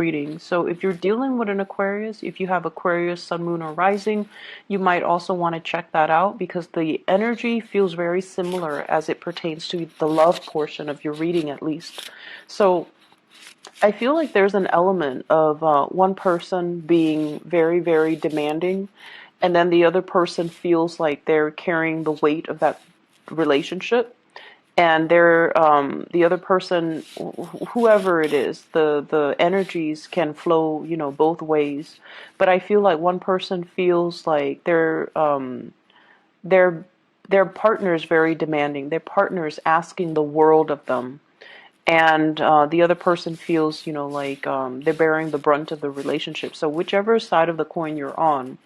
reading. So if you're dealing with an Aquarius, if you have Aquarius, Sun, Moon, or Rising, you might also want to check that out because the energy feels very similar as it pertains to the love portion of your reading, at least. So I feel like there's an element of one person being very, very demanding, and then the other person feels like they're carrying the weight of that relationship, and they're the other person, whoever it is, the energies can flow, both ways. But I feel like one person feels like their their partner is very demanding. Their partner is asking the world of them, and the other person feels, like they're bearing the brunt of the relationship. So whichever side of the coin you're on,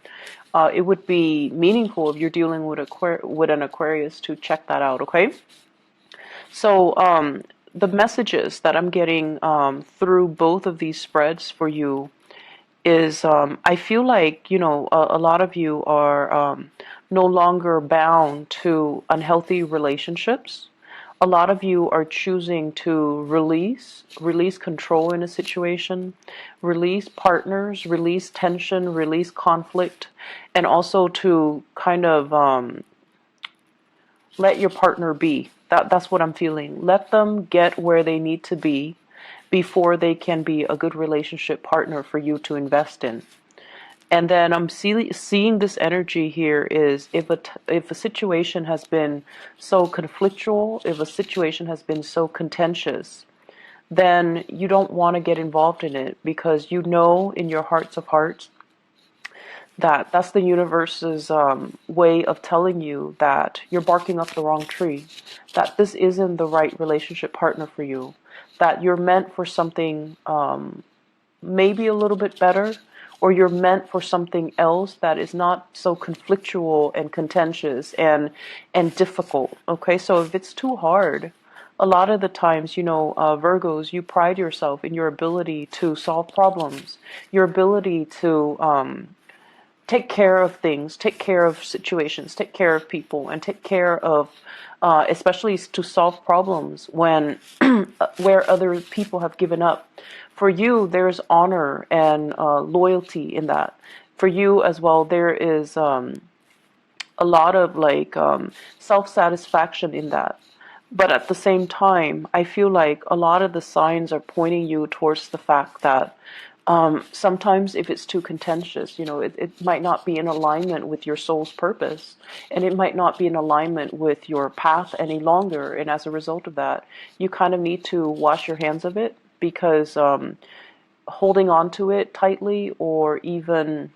it would be meaningful if you're dealing with an Aquarius to check that out. Okay. So the messages that I'm getting through both of these spreads for you is I feel like, a lot of you are no longer bound to unhealthy relationships. A lot of you are choosing to release control in a situation, release partners, release tension, release conflict, and also to kind of let your partner be. That's what I'm feeling. Let them get where they need to be before they can be a good relationship partner for you to invest in. And then I'm seeing this energy here is if a situation has been so conflictual, if a situation has been so contentious, then you don't want to get involved in it because you know in your hearts of hearts that that's the universe's way of telling you that you're barking up the wrong tree, that this isn't the right relationship partner for you, that you're meant for something maybe a little bit better, or you're meant for something else that is not so conflictual and contentious and difficult. Okay, so if it's too hard, a lot of the times, Virgos, you pride yourself in your ability to solve problems, your ability to take care of things, take care of situations, take care of people, and take care of, especially to solve problems when where other people have given up. For you, there's honor and loyalty in that. For you as well, there is a lot of like self-satisfaction in that. But at the same time, I feel like a lot of the signs are pointing you towards the fact that sometimes if it's too contentious, it might not be in alignment with your soul's purpose, and it might not be in alignment with your path any longer. And as a result of that, you kind of need to wash your hands of it because holding on to it tightly or even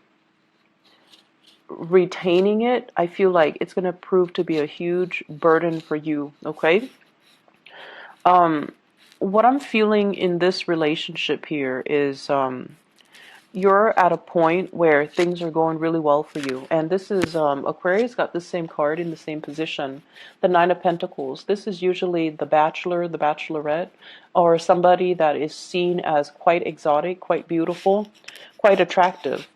retaining it, I feel like it's going to prove to be a huge burden for you. Okay. What I'm feeling in this relationship here is you're at a point where things are going really well for you. And this is Aquarius got the same card in the same position, the Nine of Pentacles. This is usually the bachelor, the bachelorette, or somebody that is seen as quite exotic, quite beautiful, quite attractive.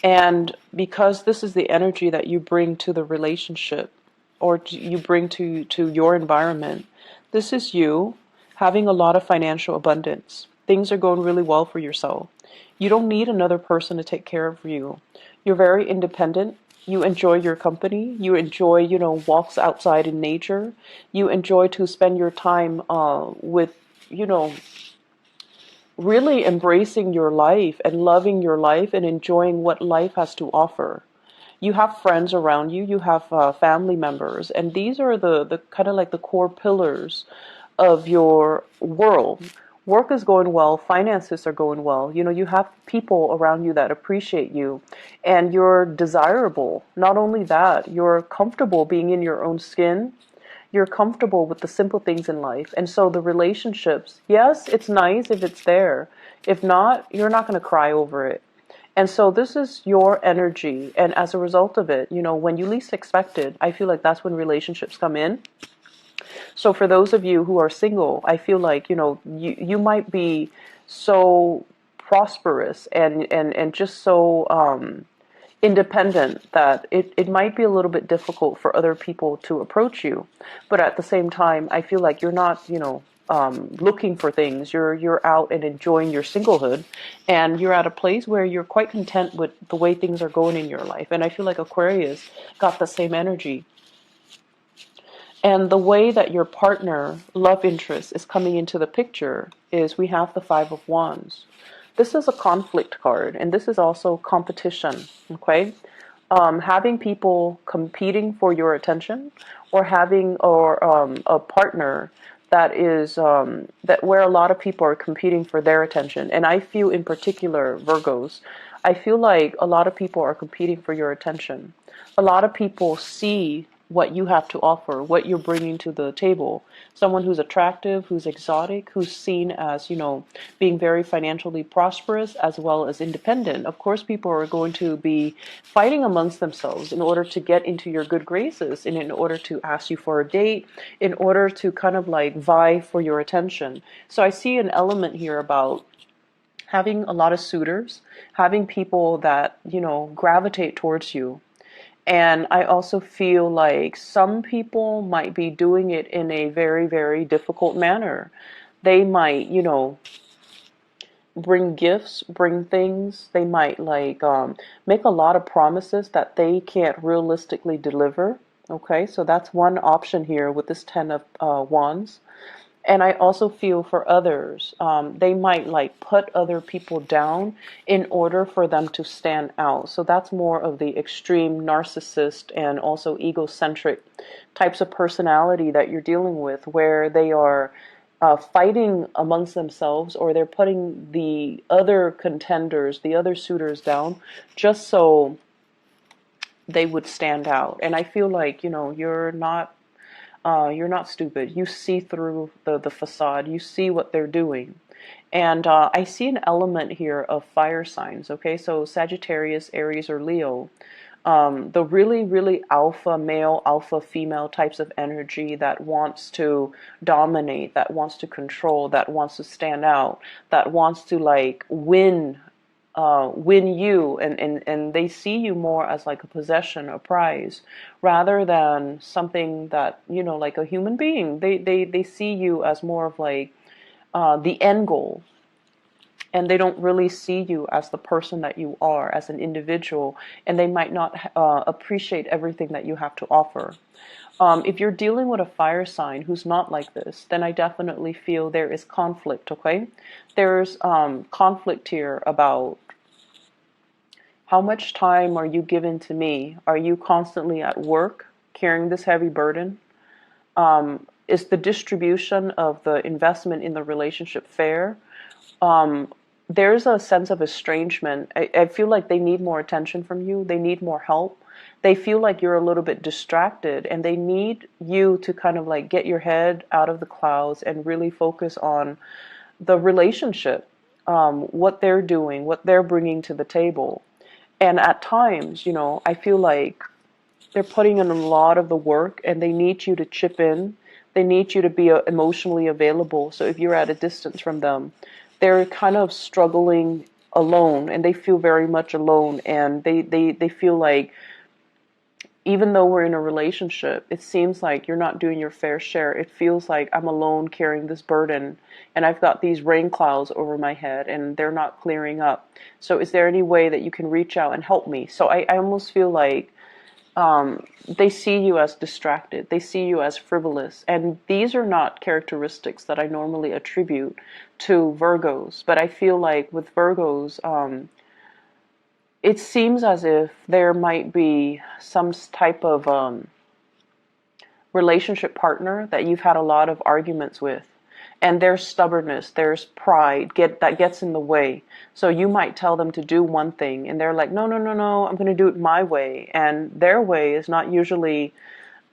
And because this is the energy that you bring to the relationship or you bring to your environment, this is you having a lot of financial abundance. Things are going really well for yourself. You don't need another person to take care of you. You're very independent. You enjoy your company. You enjoy, walks outside in nature. You enjoy to spend your time with, really embracing your life and loving your life and enjoying what life has to offer. You have friends around you, you have family members, and these are the kind of like the core pillars of your world. Work is going well, finances are going well. You have people around you that appreciate you, and you're desirable. Not only that, you're comfortable being in your own skin. You're comfortable with the simple things in life. And so the relationships, yes, it's nice if it's there. If not, you're not going to cry over it. And so this is your energy. And as a result of it, when you least expect it, I feel like that's when relationships come in. So for those of you who are single, I feel like, you might be so prosperous and just so independent that it might be a little bit difficult for other people to approach you. But at the same time, I feel like you're not, looking for things. You're out and enjoying your singlehood, and you're at a place where you're quite content with the way things are going in your life. And I feel like Aquarius got the same energy. And the way that your partner, love interest, is coming into the picture is we have the Five of Wands. This is a conflict card, and this is also competition, okay? Having people competing for your attention, or having a partner that is that where a lot of people are competing for their attention. And I feel in particular, Virgos, I feel like a lot of people are competing for your attention. A lot of people see what you have to offer, what you're bringing to the table. Someone who's attractive, who's exotic, who's seen as, being very financially prosperous as well as independent. Of course, people are going to be fighting amongst themselves in order to get into your good graces, and in order to ask you for a date, in order to kind of like vie for your attention. So I see an element here about having a lot of suitors, having people that, gravitate towards you. And I also feel like some people might be doing it in a very, very difficult manner. They might, bring gifts, bring things. They might make a lot of promises that they can't realistically deliver. Okay, so that's one option here with this Ten of Wands. And I also feel for others, they might put other people down in order for them to stand out. So that's more of the extreme narcissist and also egocentric types of personality that you're dealing with, where they are fighting amongst themselves, or they're putting the other contenders, the other suitors down, just so they would stand out. And I feel like, you're not stupid. You see through the facade. You see what they're doing. And I see an element here of fire signs, okay? So Sagittarius, Aries, or Leo. The really, really alpha male, alpha female types of energy that wants to dominate, that wants to control, that wants to stand out, that wants to win you, and they see you more as like a possession, a prize, rather than something that, like a human being. They see you as more of the end goal, and they don't really see you as the person that you are, as an individual, and they might not appreciate everything that you have to offer. If you're dealing with a fire sign who's not like this, then I definitely feel there is conflict, okay? There's conflict here about how much time are you giving to me? Are you constantly at work carrying this heavy burden? Is the distribution of the investment in the relationship fair? There's a sense of estrangement. I feel like they need more attention from you. They need more help. They feel like you're a little bit distracted, and they need you to kind of get your head out of the clouds and really focus on the relationship, what they're doing, what they're bringing to the table. And at times, I feel like they're putting in a lot of the work, and they need you to chip in. They need you to be emotionally available. So if you're at a distance from them, they're kind of struggling alone, and they feel very much alone. And they feel like, even though we're in a relationship, it seems like you're not doing your fair share. It feels like I'm alone carrying this burden, and I've got these rain clouds over my head, and they're not clearing up. So is there any way that you can reach out and help me? So I almost feel like they see you as distracted. They see you as frivolous. And these are not characteristics that I normally attribute to Virgos. But I feel like with Virgos, it seems as if there might be some type of relationship partner that you've had a lot of arguments with. And there's stubbornness, there's pride that gets in the way. So you might tell them to do one thing, and they're like, no, no, no, no, I'm going to do it my way. And their way is not usually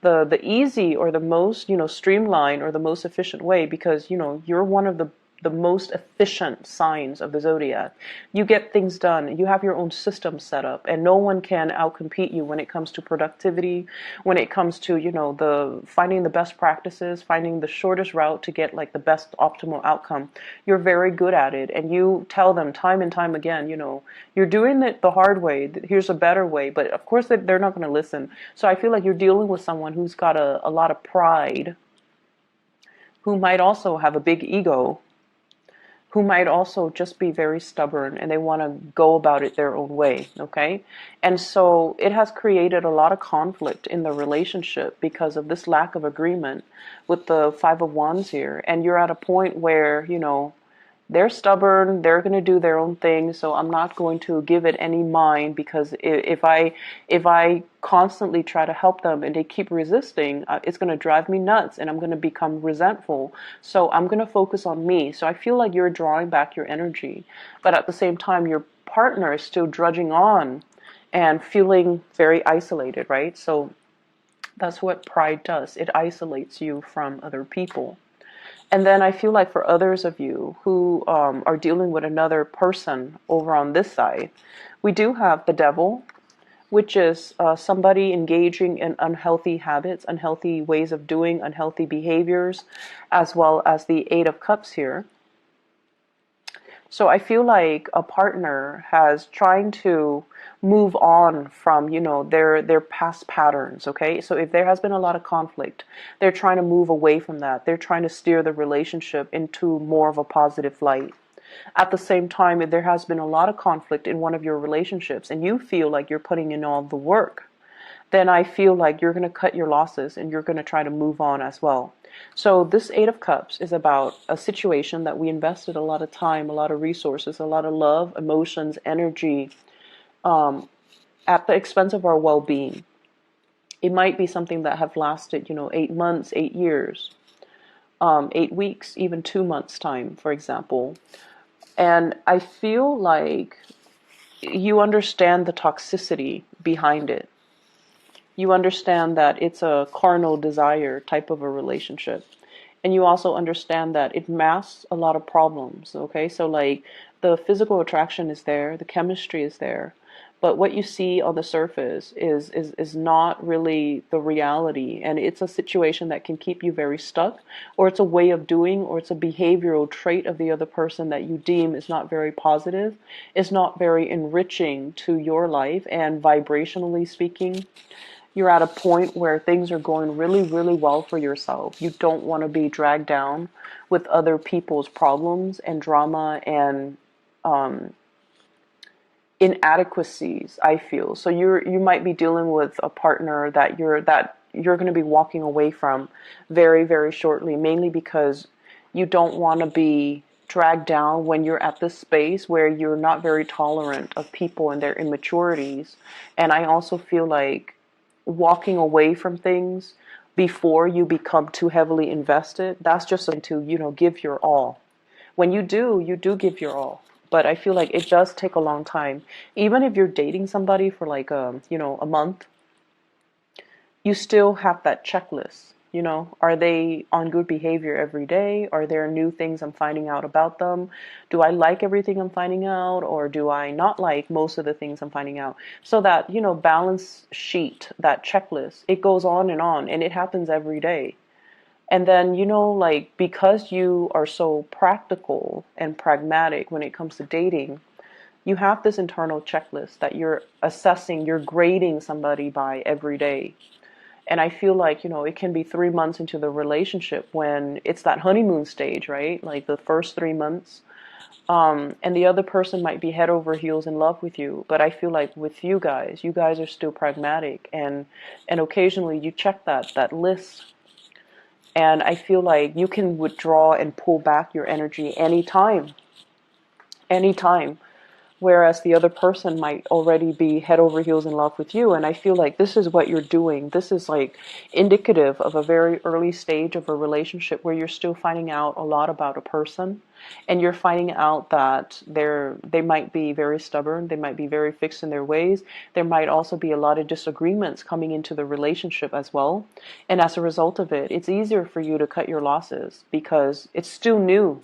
the easy or the most, streamlined or the most efficient way, because, you're one of the most efficient signs of the zodiac. You get things done. You have your own system set up, and no one can outcompete you when it comes to productivity, when it comes to, the finding the best practices, finding the shortest route to get the best optimal outcome. You're very good at it, and you tell them time and time again, you're doing it the hard way. Here's a better way. But of course they're not going to listen. So I feel like you're dealing with someone who's got a lot of pride who might also have a big ego, who might also just be very stubborn and they want to go about it their own way, okay? And so it has created a lot of conflict in the relationship because of this lack of agreement with the Five of Wands here. And you're at a point where, they're stubborn, they're going to do their own thing, so I'm not going to give it any mind, because if I constantly try to help them and they keep resisting, it's going to drive me nuts and I'm going to become resentful. So I'm going to focus on me. So I feel like you're drawing back your energy, but at the same time your partner is still drudging on and feeling very isolated, right? So that's what pride does. It isolates you from other people. And then I feel like for others of you who are dealing with another person over on this side, we do have the devil, which is somebody engaging in unhealthy habits, unhealthy ways of doing, unhealthy behaviors, as well as the Eight of Cups here. So I feel like a partner has trying to move on from, their past patterns, okay? So if there has been a lot of conflict, they're trying to move away from that. They're trying to steer the relationship into more of a positive light. At the same time, if there has been a lot of conflict in one of your relationships and you feel like you're putting in all the work, then I feel like you're going to cut your losses and you're going to try to move on as well. So this Eight of Cups is about a situation that we invested a lot of time, a lot of resources, a lot of love, emotions, energy, at the expense of our well-being. It might be something that have lasted, 8 months, 8 years, 8 weeks, even 2 months time, for example. And I feel like you understand the toxicity behind it. You understand that it's a carnal desire type of a relationship. And you also understand that it masks a lot of problems, okay? So like the physical attraction is there, the chemistry is there, but what you see on the surface is not really the reality. And it's a situation that can keep you very stuck, or it's a way of doing, or it's a behavioral trait of the other person that you deem is not very positive, is not very enriching to your life. And vibrationally speaking, you're at a point where things are going really, really well for yourself. You don't want to be dragged down with other people's problems and drama and inadequacies, I feel. So you might be dealing with a partner that you're going to be walking away from very, very shortly, mainly because you don't want to be dragged down when you're at this space where you're not very tolerant of people and their immaturities. And I also feel like walking away from things before you become too heavily invested, that's just to, give your all. When you do give your all. But I feel like it does take a long time. Even if you're dating somebody for like a month, you still have that checklist. Are they on good behavior every day? Are there new things I'm finding out about them? Do I like everything I'm finding out, or do I not like most of the things I'm finding out? So that, balance sheet, that checklist, it goes on, and it happens every day. And then, like, because you are so practical and pragmatic when it comes to dating, you have this internal checklist that you're assessing, you're grading somebody by every day. And I feel like, it can be 3 months into the relationship when it's that honeymoon stage, right? Like the first 3 months. And the other person might be head over heels in love with you. But I feel like with you guys are still pragmatic. And occasionally you check that list. And I feel like you can withdraw and pull back your energy anytime. Anytime. Whereas the other person might already be head over heels in love with you. And I feel like this is what you're doing. This is like indicative of a very early stage of a relationship where you're still finding out a lot about a person. And you're finding out that they might be very stubborn. They might be very fixed in their ways. There might also be a lot of disagreements coming into the relationship as well. And as a result of it, it's easier for you to cut your losses because it's still new.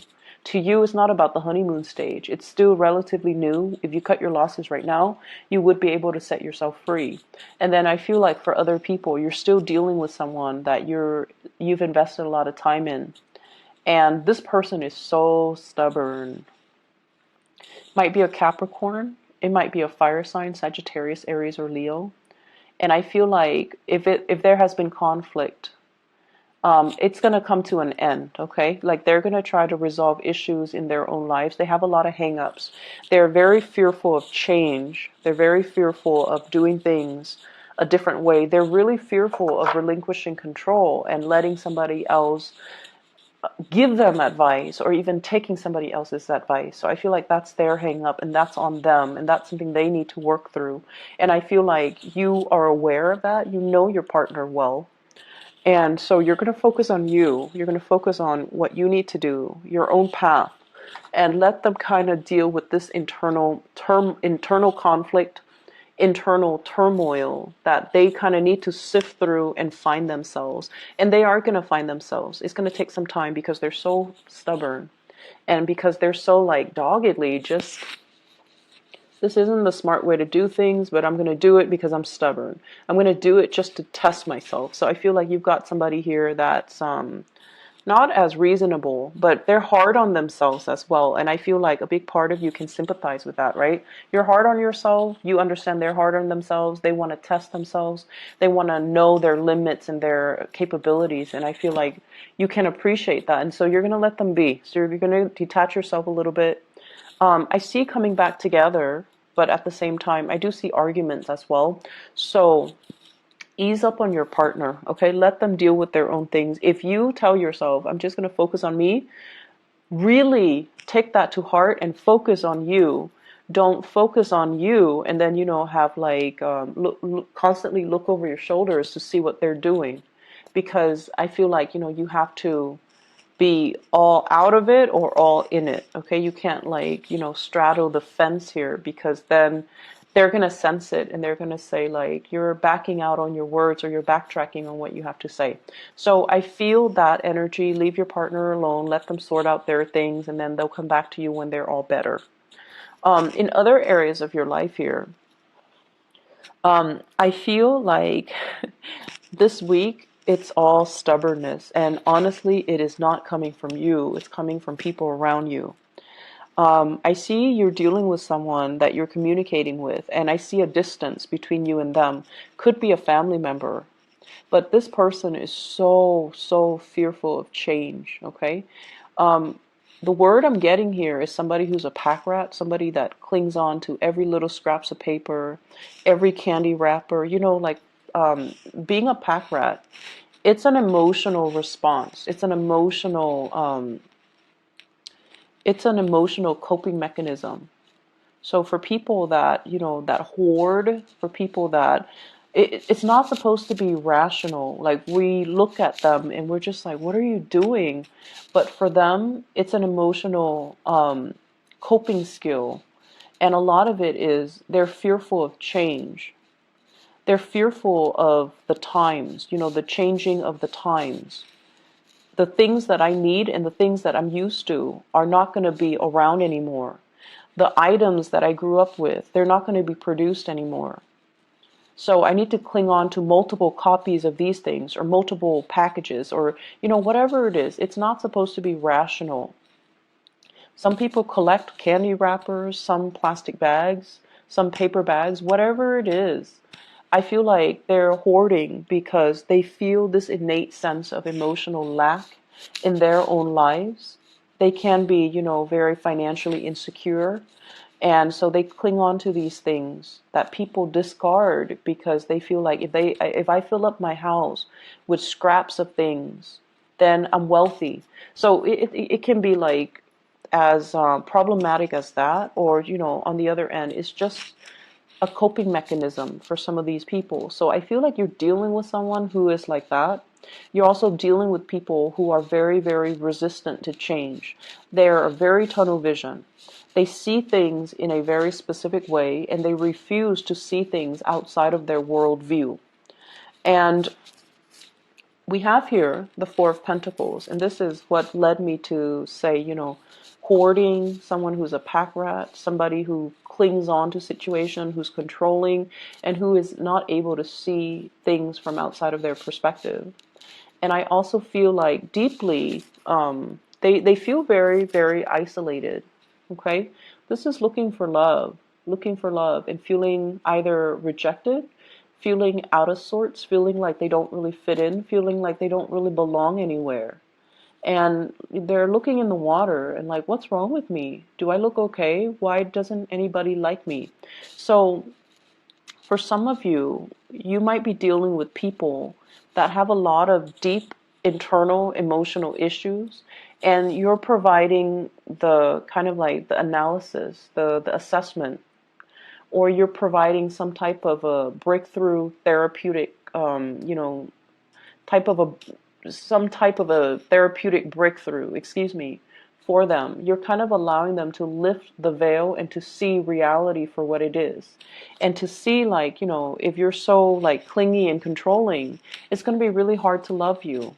To you, it's not about the honeymoon stage. It's still relatively new. If you cut your losses right now, you would be able to set yourself free. And then I feel like for other people, you're still dealing with someone that you've invested a lot of time in. And this person is so stubborn. Might be a Capricorn. It might be a fire sign, Sagittarius, Aries, or Leo. And I feel like if there has been conflict it's going to come to an end, okay? Like they're going to try to resolve issues in their own lives. They have a lot of hang-ups. They're very fearful of change. They're very fearful of doing things a different way. They're really fearful of relinquishing control and letting somebody else give them advice or even taking somebody else's advice. So I feel like that's their hang up and that's on them and that's something they need to work through. And I feel like you are aware of that. You know your partner well. And so you're going to focus on you. You're going to focus on what you need to do, your own path, and let them kind of deal with this internal conflict, internal turmoil that they kind of need to sift through and find themselves. And they are going to find themselves. It's going to take some time because they're so stubborn and because they're so like doggedly just, this isn't the smart way to do things, but I'm going to do it because I'm stubborn. I'm going to do it just to test myself. So I feel like you've got somebody here that's not as reasonable, but they're hard on themselves as well. And I feel like a big part of you can sympathize with that, right? You're hard on yourself. You understand they're hard on themselves. They want to test themselves. They want to know their limits and their capabilities. And I feel like you can appreciate that. And so you're going to let them be. So you're going to detach yourself a little bit. I see coming back together, but at the same time, I do see arguments as well. So ease up on your partner, okay? Let them deal with their own things. If you tell yourself, I'm just going to focus on me, really take that to heart and focus on you. Don't focus on you and then, have like constantly look over your shoulders to see what they're doing. Because I feel like, you have to be all out of it or all in it. Okay, you can't like, straddle the fence here because then they're going to sense it and they're going to say like you're backing out on your words or you're backtracking on what you have to say. So I feel that energy. Leave your partner alone, let them sort out their things, and then they'll come back to you when they're all better. In other areas of your life here, I feel like this week it's all stubbornness, and honestly it is not coming from you, it's coming from people around you. I see you're dealing with someone that you're communicating with, and I see a distance between you and them. Could be a family member, but this person is so fearful of change, okay? The word I'm getting here is somebody who's a pack rat, somebody that clings on to every little scraps of paper, every candy wrapper, like being a pack rat. It's an emotional response. It's an emotional coping mechanism. So for people that, that hoard, for people that it's not supposed to be rational. Like we look at them and we're just like, what are you doing? But for them, it's an emotional coping skill. And a lot of it is they're fearful of change. They're fearful of the times, the changing of the times. The things that I need and the things that I'm used to are not going to be around anymore. The items that I grew up with, they're not going to be produced anymore. So I need to cling on to multiple copies of these things or multiple packages or, whatever it is. It's not supposed to be rational. Some people collect candy wrappers, some plastic bags, some paper bags, whatever it is. I feel like they're hoarding because they feel this innate sense of emotional lack in their own lives. They can be, very financially insecure. And so they cling on to these things that people discard because they feel like if I fill up my house with scraps of things, then I'm wealthy. So it can be like as problematic as that, or on the other end, it's just a coping mechanism for some of these people. So I feel like you're dealing with someone who is like that. You're also dealing with people who are very, very resistant to change. They're very tunnel vision. They see things in a very specific way and they refuse to see things outside of their worldview. And we have here the Four of Pentacles, and this is what led me to say, hoarding, someone who's a pack rat, somebody who clings on to situation, who's controlling, and who is not able to see things from outside of their perspective. And I also feel like deeply, they feel very, very isolated, okay? This is looking for love and feeling either rejected, feeling out of sorts, feeling like they don't really fit in, feeling like they don't really belong anywhere. And they're looking in the water and like, what's wrong with me? Do I look okay? Why doesn't anybody like me? So for some of you, you might be dealing with people that have a lot of deep internal emotional issues, and you're providing the kind of like the analysis, the assessment, or you're providing some type of a breakthrough therapeutic, type of some type of a therapeutic breakthrough, excuse me, for them. You're kind of allowing them to lift the veil and to see reality for what it is. And to see, like, if you're so like clingy and controlling, it's going to be really hard to love you.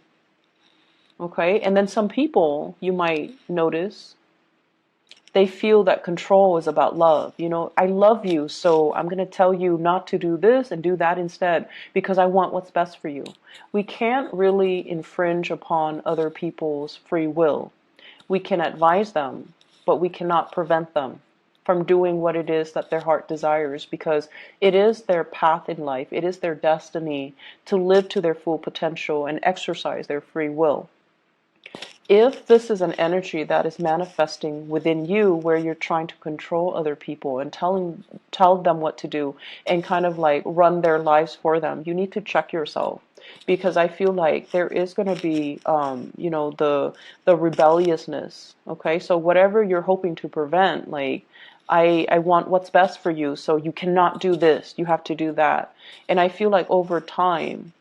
Okay? And then some people you might notice, they feel that control is about love. I love you, so I'm going to tell you not to do this and do that instead because I want what's best for you. We can't really infringe upon other people's free will. We can advise them, but we cannot prevent them from doing what it is that their heart desires, because it is their path in life. It is their destiny to live to their full potential and exercise their free will. If this is an energy that is manifesting within you where you're trying to control other people and tell them what to do and kind of like run their lives for them, you need to check yourself, because I feel like there is going to be the rebelliousness. Okay, so whatever you're hoping to prevent, like, I want what's best for you, so you cannot do this, you have to do that. And I feel like over time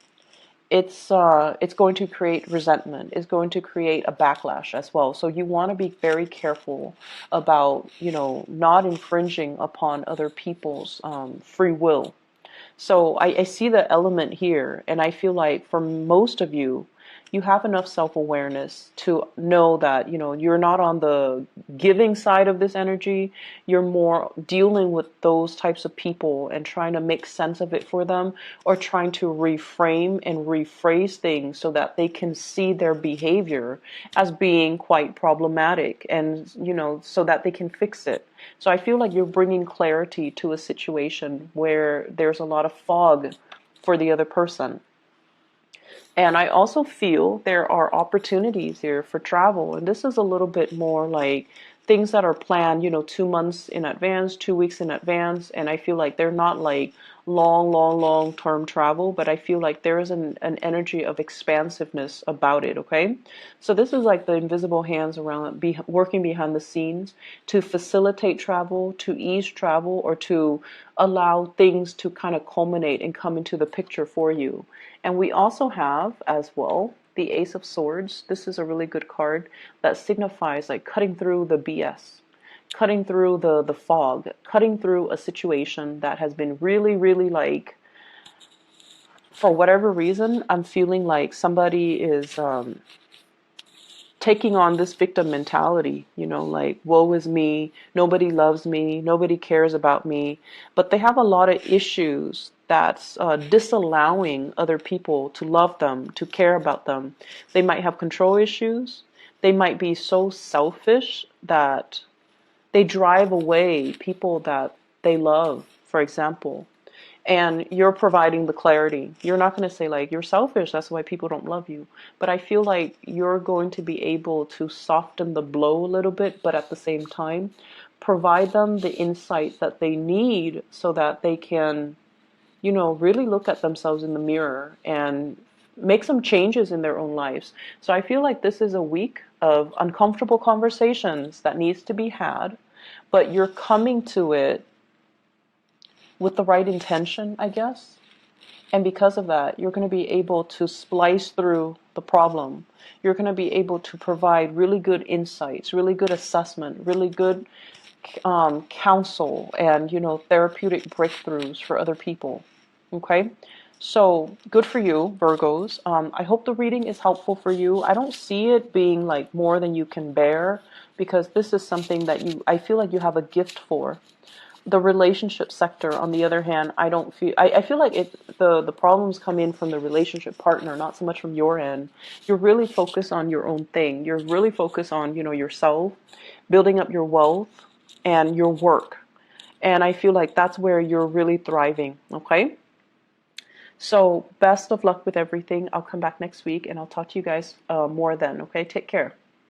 it's going to create resentment. It's going to create a backlash as well. So you want to be very careful about, not infringing upon other people's free will. So I see the element here, and I feel like for most of you, you have enough self-awareness to know that, you're not on the giving side of this energy. You're more dealing with those types of people and trying to make sense of it for them, or trying to reframe and rephrase things so that they can see their behavior as being quite problematic, and, so that they can fix it. So I feel like you're bringing clarity to a situation where there's a lot of fog for the other person. And I also feel there are opportunities here for travel. And this is a little bit more like things that are planned, 2 months in advance, 2 weeks in advance. And I feel like they're not like long term travel, but I feel like there is an energy of expansiveness about it. Okay. So this is like the invisible hands around, working behind the scenes to facilitate travel, to ease travel, or to allow things to kind of culminate and come into the picture for you. And we also have as well the Ace of Swords. This is a really good card that signifies like cutting through the BS, cutting through the fog, cutting through a situation that has been really, really like, for whatever reason, I'm feeling like somebody is taking on this victim mentality, like, woe is me, nobody loves me, nobody cares about me. But they have a lot of issues that's disallowing other people to love them, to care about them. They might have control issues. They might be so selfish that they drive away people that they love, for example. And you're providing the clarity. You're not going to say like, you're selfish, that's why people don't love you. But I feel like you're going to be able to soften the blow a little bit, but at the same time provide them the insight that they need so that they can, really look at themselves in the mirror and make some changes in their own lives. So I feel like this is a week of uncomfortable conversations that needs to be had, but you're coming to it with the right intention, I guess. And because of that, you're going to be able to splice through the problem. You're going to be able to provide really good insights, really good assessment, really good counsel, and, therapeutic breakthroughs for other people. Okay? So good for you, Virgos. I hope the reading is helpful for you. I don't see it being like more than you can bear, because this is something that I feel like you have a gift for. The relationship sector, on the other hand, I feel like the problems come in from the relationship partner, not so much from your end. You're really focused on your own thing. You're really focused on, yourself, building up your wealth and your work. And I feel like that's where you're really thriving. Okay. So best of luck with everything. I'll come back next week and I'll talk to you guys more then. Okay, take care.